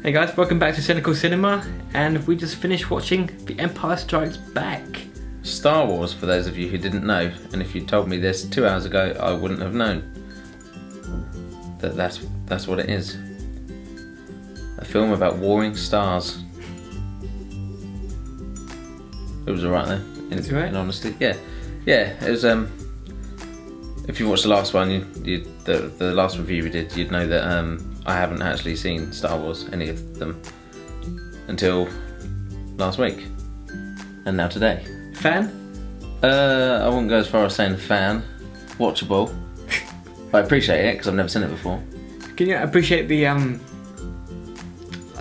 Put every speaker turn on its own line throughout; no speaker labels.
Hey guys, welcome back to Cynical Cinema, and we just finished watching The Empire Strikes Back.
Star Wars, for those of you who didn't know, and if you told me this 2 hours ago, I wouldn't have known. That's what it is. A film about warring stars. It was alright though, in honesty. Yeah, it was. If you watched the last one, the last review we did, you'd know that I haven't actually seen Star Wars, any of them, until last week, and now today.
Fan?
I wouldn't go as far as saying fan. Watchable. I appreciate it because I've never seen it before.
Can you appreciate the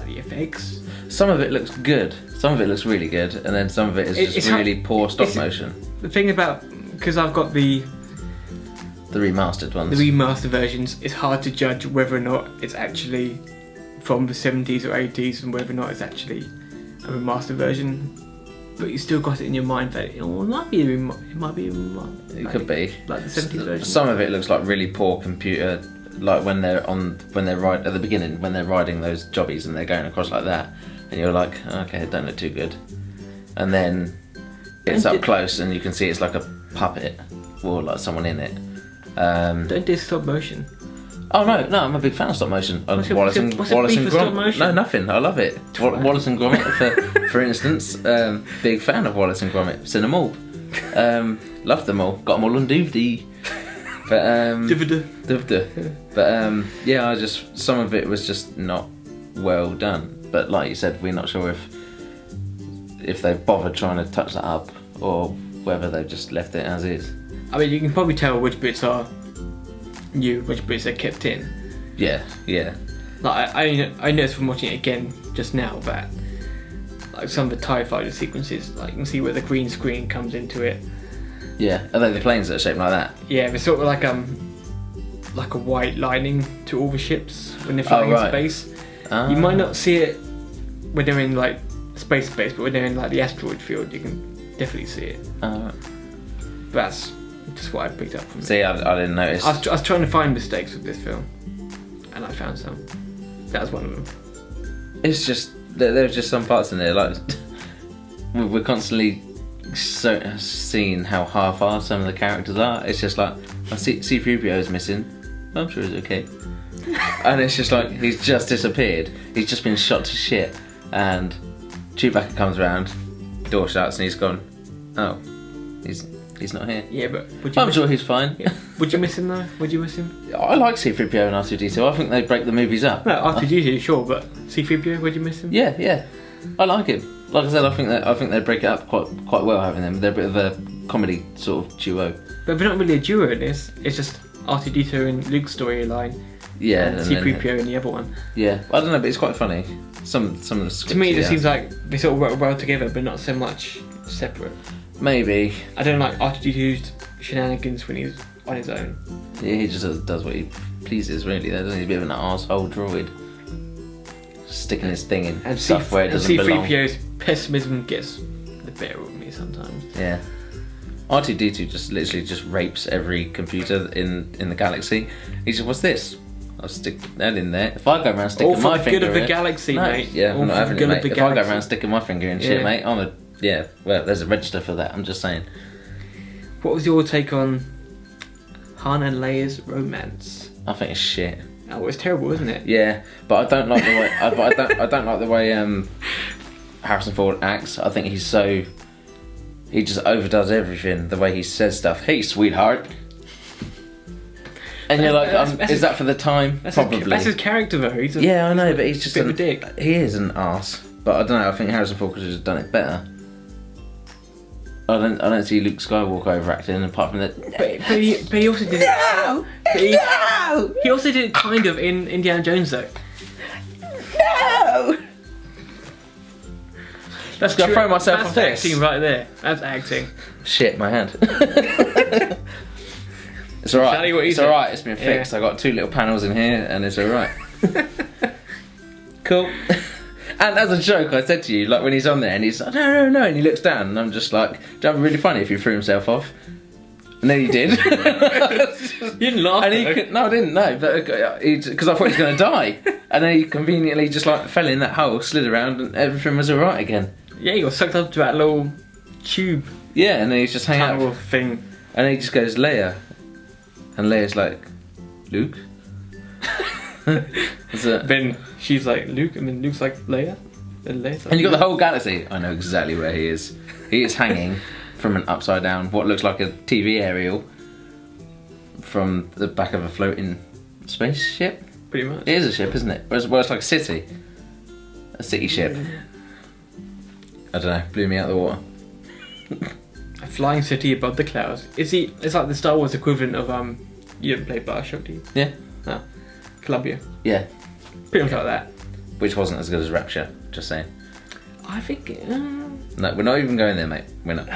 effects?
Some of it looks good. Some of it looks really good, and then some of it is just really poor stop motion.
The thing about, because I've got the
remastered ones.
The remastered versions, it's hard to judge whether or not it's actually from the 70s or 80s and whether or not it's actually a remastered version. But you still got it in your mind that it might be it
could be
like the 70s version.
Some of it looks like really poor computer, like when they're right at the beginning when they're riding those jobbies and they're going across like that, and you're like, okay, it don't look too good. And then it's up close and you can see it's like a puppet or like someone in it.
Don't do stop motion.
Oh no, I'm a big fan of stop motion.
What's Wallace and Gromit?
No, nothing. I love it. Wallace and Gromit, for instance. Big fan of Wallace and Gromit. Seen them all. Loved them all. Got them all on DVD. But yeah, some of it was just not well done. But like you said, we're not sure if they've bothered trying to touch that up or whether they've just left it as is.
I mean, you can probably tell which bits are new, which bits are kept in.
Yeah.
Like I noticed from watching it again just now that like some of the TIE fighter sequences, like you can see where the green screen comes into it.
Yeah, are they the planes that are shaped like that?
Yeah, they're sort of like a white lining to all the ships when they're flying in space. You might not see it when they're in like space, but when they're in like the asteroid field, you can definitely see it. That's just what I picked up from it.
See, I didn't notice.
I was trying to find mistakes with this film, and I found some. That was one of them.
It's just there's just some parts in there like we're constantly seeing how half-assed some of the characters are. It's just like I see C-3PO is missing. I'm sure he's okay, and it's just like he's just disappeared. He's just been shot to shit, and Chewbacca comes around, door shuts, and he's gone. Oh, he's not here.
Yeah, but
I'm sure he's fine.
Yeah. Would you miss him though? Would you miss him?
I like C-3PO and R2-D2. I think they break the movies up.
No, R2-D2, sure, but C-3PO, would you miss him?
Yeah. I like him. Like I said, I think they break it up quite well having them. They're a bit of a comedy sort of duo.
But they're not really a duo in this. It's just R2-D2 and Luke's storyline.
Yeah,
and C-3PO in the other one.
Yeah, I don't know, but it's quite funny. Some of the scripts,
to me, it just seems like they sort of work well together, but not so much separate.
Maybe.
I don't like R2-D2's shenanigans when he's on his own.
Yeah, he just does what he pleases, really. Doesn't he? He's a bit of an arsehole droid. Sticking his thing in and stuff where it doesn't belong.
C-3PO's pessimism gets the better of me sometimes.
Yeah. R2-D2 just literally just rapes every computer in the galaxy. He says, what's this? I'll stick that in there. If I go around sticking my finger in... All for the good of the
galaxy, mate.
Yeah, I'm not having it, mate. If I go around sticking my finger in shit, mate, yeah, well, there's a register for that, I'm just saying.
What was your take on Han and Leia's romance?
I think it's shit.
Oh, it's terrible, isn't it?
Yeah, but I don't like the way I don't like the way Harrison Ford acts. I think he just overdoes everything. The way he says stuff. Hey, sweetheart. And you're like, is that for the time? Probably.
That's his character though.
Yeah, I know, but he's just
a bit of a dick.
He is an arse. But I don't know. I think Harrison Ford could have just done it better. I don't see Luke Skywalker overacting apart from that.
But he also did it. No! He also did it kind of in Indiana Jones though.
No!
That's
gonna throw myself off this.
That's acting right there. That's acting.
Shit, my hand. It's alright. It's alright. It's been fixed. I got 2 little panels in here, and it's alright. Cool. And as a joke, I said to you, like when he's on there and he's like, no, and he looks down, and I'm just like, that'd be really funny if he threw himself off. No, you did.
You didn't laugh.
And no, I didn't. No, but because I thought he was going to die, and then he conveniently just like fell in that hole, slid around, and everything was all right again.
Yeah, he got sucked up to that little tube.
Yeah, and then he's just hanging out
thing,
and he just goes Leia, and Leia's like, Luke.
Then she's like Luke, and then Luke's like Leia, and Leia's like,
and you got the whole galaxy. I know exactly where he is. He is hanging from an upside down, what looks like a TV aerial, from the back of a floating spaceship.
Pretty much.
It is a ship, isn't it? Well, it's like a city ship. I don't know. Blew me out of the water.
A flying city above the clouds. It's like the Star Wars equivalent of you didn't play Bioshock, do you?
Yeah.
No. Columbia.
Yeah.
Pretty much like that.
Which wasn't as good as Rapture. Just saying.
I think.
No, we're not even going there, mate. We're not.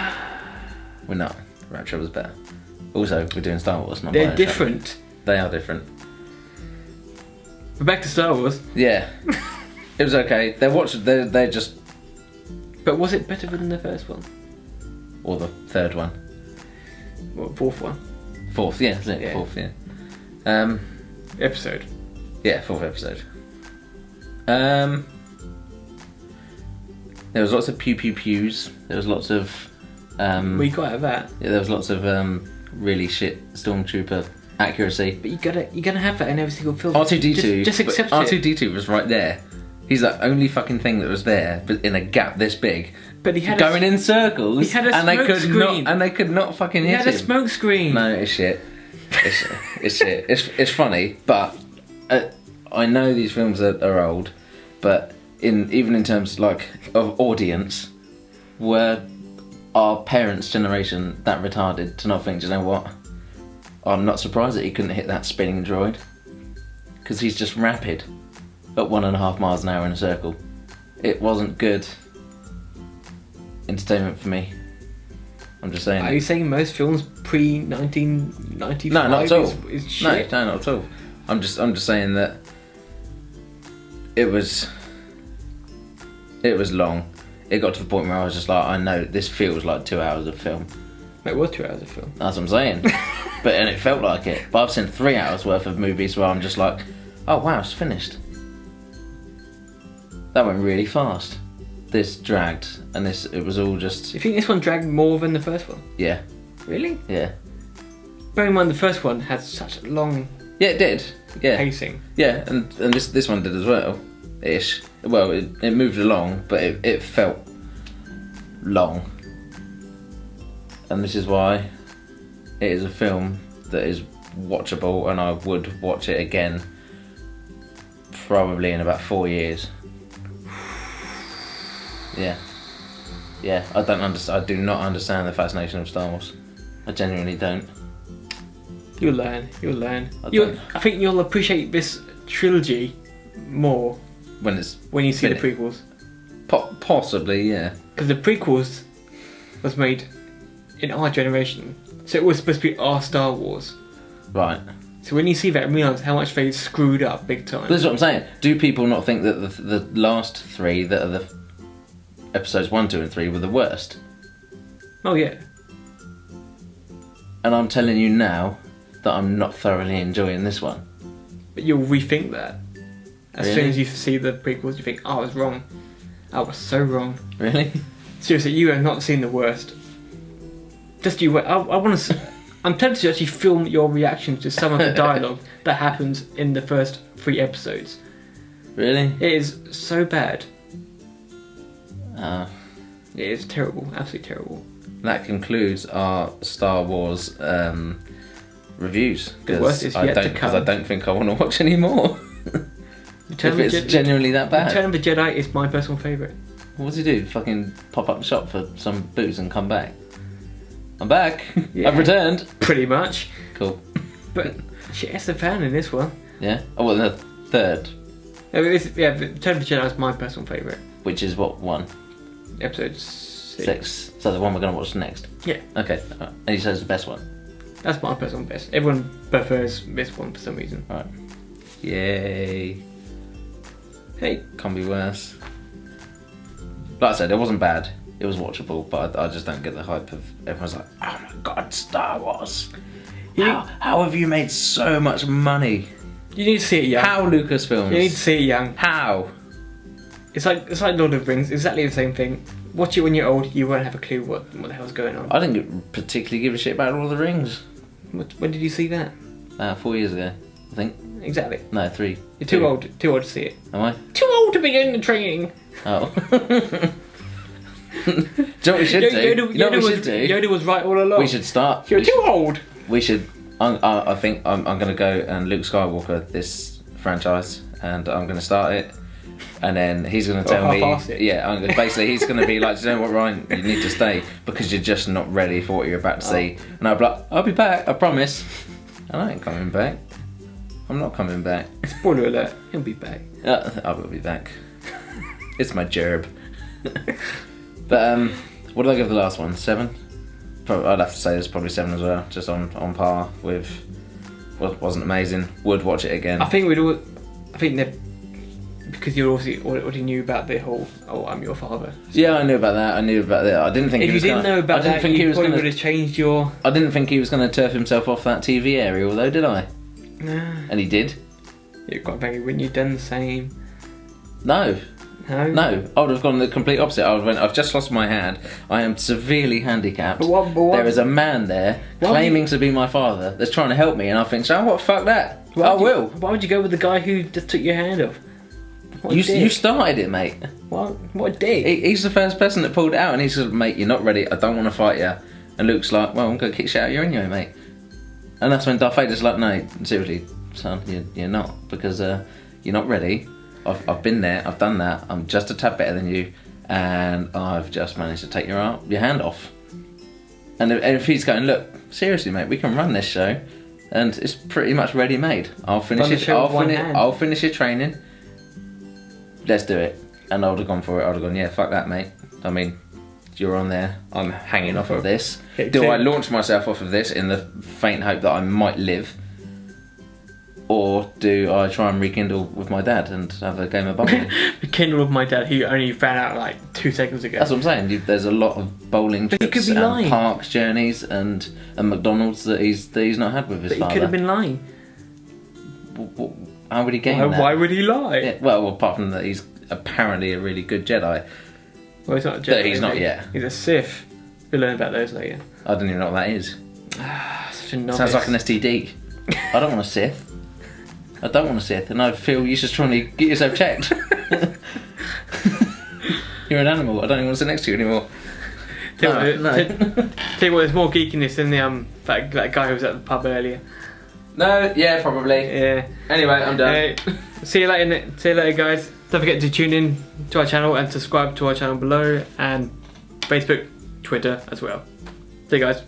We're not. Rapture was better. Also, we're doing Star Wars, not
They're
Bioshock.
different.
They are different.
But back to Star Wars.
Yeah. It was okay. They're just.
But was it better than the first one?
Or the third one?
Well, fourth one.
Fourth, yeah, isn't it?
Yeah.
Fourth, yeah.
Episode.
Yeah, fourth episode. There was lots of pew pew pews. There was lots of.
We got out of that.
Yeah, there was lots of really shit stormtrooper accuracy.
But you gotta have that in every single film.
R2D2.
Just accept it.
R2D2 was right there. He's the only fucking thing that was there, but in a gap this big.
But he had
going in circles.
He had a
and they
smoke
could
screen.
not. And they could not fucking hit him.
He had a smoke screen.
No, it's shit. It's shit. It's funny, but I know these films are old, but even in terms like of audience, were our parents' generation that retarded to not think, do you know what? I'm not surprised that he couldn't hit that spinning droid, because he's just rapid at 1.5 miles an hour in a circle. It wasn't good entertainment for me. I'm just saying.
Are you saying most films pre-1995
no, not at all.
is shit?
No, not at all. I'm just saying that it was long. It got to the point where I was just like, I know this feels like 2 hours of film.
It was 2 hours of film.
That's what I'm saying. And it felt like it. But I've seen 3 hours worth of movies where I'm just like, oh wow, it's finished. That went really fast. This dragged, and it was all just.
You think this one dragged more than the first one?
Yeah.
Really?
Yeah.
Bear in mind the first one had such a long.
Yeah, it did. Yeah.
Pacing.
Yeah, and this one did as well, ish. Well, it moved along, but it felt long, and this is why it is a film that is watchable, and I would watch it again probably in about 4 years. Yeah. I don't understand. I do not understand the fascination of Star Wars. I genuinely don't.
You'll learn. I think you'll appreciate this trilogy more
when
you see the prequels.
Possibly, yeah.
Because the prequels was made in our generation, so it was supposed to be our Star Wars.
Right.
So when you see that and realise how much they screwed up big time.
This is what I'm saying. Do people not think that the last three, that are the episodes 1, 2 and 3, were the worst?
Oh yeah.
And I'm telling you now that I'm not thoroughly enjoying this one.
But you'll rethink that. As
Really?
soon as you see the prequels, you think, oh, I was wrong. I was so wrong.
Really?
Seriously, you have not seen the worst. Just you wait. I want to. I'm tempted to actually film your reactions to some of the dialogue that happens in the first 3 episodes.
Really?
It is so bad.
Uh,
It is terrible. Absolutely terrible.
that concludes our Star Wars reviews.
The worst is yet to come.
Because I don't think I want to watch any more. If it's genuinely that bad.
Return of the Jedi is my personal favourite.
What does he do? Fucking pop up shop for some booze and come back? I'm back.
Yeah.
I've returned.
Pretty much.
Cool.
But shit, it's a fan in this one.
Yeah. Oh, well, the third,
Return of the Jedi is my personal favourite.
which is what, 1?
Episode 6.
So the one we're going to watch next.
Yeah.
Okay. And he says the best one.
That's my personal best. Everyone prefers this one for some reason.
Right. Yay.
Hey,
Can't be worse. Like I said, it wasn't bad. it was watchable, but I just don't get the hype of everyone's like, oh my god, Star Wars. How have you made so much money?
You need to see it young.
How, Lucasfilms?
You need to see it young.
How?
It's like Lord of the Rings, exactly the same thing. Watch it when you're old, you won't have a clue what the hell's going on.
I didn't particularly give a shit about Lord of the Rings.
When did you see that?
4 years ago, I think.
Exactly.
No, 3.
You're too old to see it.
Am I?
Too old to be doing the training.
Oh. Do you know what we should do?
Yoda was right all along.
We should start.
You're too old.
We should. I think I'm going to go and Luke Skywalker this franchise, and I'm going to start it, and then he's going to tell me. Yeah, basically he's going to be like, do you know what, Ryan? You need to stay because you're just not ready for what you're about to see. And I'll be like, I'll be back. I promise. And I ain't coming back. I'm not coming back.
Spoiler alert. He'll be back.
I will be back. It's my gerb. But what did I give the last one? 7? I'd have to say it's probably 7 as well. Just on par with. Well, wasn't amazing. Would watch it again.
I think that because you already knew about the whole I'm your father.
Yeah, I knew about that. I didn't think
if
he was
you didn't know about that, you probably would have changed your.
I didn't think he was going to turf himself off that TV area, although did I?
Nah.
And he did.
You're quite angry when you've done the same.
No. No, I would have gone the complete opposite. I would have went, I've just lost my hand. I am severely handicapped.
But what,
there is a man there claiming to be my father that's trying to help me, and I think, so what? Fuck that. I will.
Why would you go with the guy who just took your hand off?
You started it, mate.
What dick?
He's the first person that pulled it out, and he said, mate, you're not ready. I don't want to fight you. And Luke's like, well, I'm going to kick shit out of you anyway, mate. And that's when Darth Vader's like, no, seriously, son, you're not, because you're not ready. I've been there, I've done that, I'm just a tad better than you, and I've just managed to take your hand off. And if he's going, look, seriously mate, we can run this show, and it's pretty much ready made. I'll finish your training, let's do it. And I would have gone for it, I would have gone, yeah, fuck that mate. I mean, you're on there, I'm hanging off of this. Do I launch myself off of this in the faint hope that I might live? Or do I try and rekindle with my dad and have a game of bowling?
Rekindle with my dad, who only found out like 2 seconds ago.
That's what I'm saying. There's a lot of bowling trips and parks journeys and McDonald's that he's not had with his father.
He could have been lying.
How would he gain that?
Why would he lie?
Yeah, well, apart from that, he's apparently a really good Jedi.
Well, he's not a Jedi.
But he's not yet.
He's a Sith. We'll learn about those later.
I don't even know what that is.
Such a novice.
Sounds like an STD. I don't want a Sith. I don't want to Sith, and I feel you're just trying to get yourself checked. You're an animal. I don't even want to sit next to you anymore.
Tell you what, there's more geekiness than the that guy who was at the pub earlier.
No, yeah, probably.
Yeah.
Anyway, I'm done.
See you later, guys. Don't forget to tune in to our channel and subscribe to our channel below, and Facebook, Twitter as well. See you guys.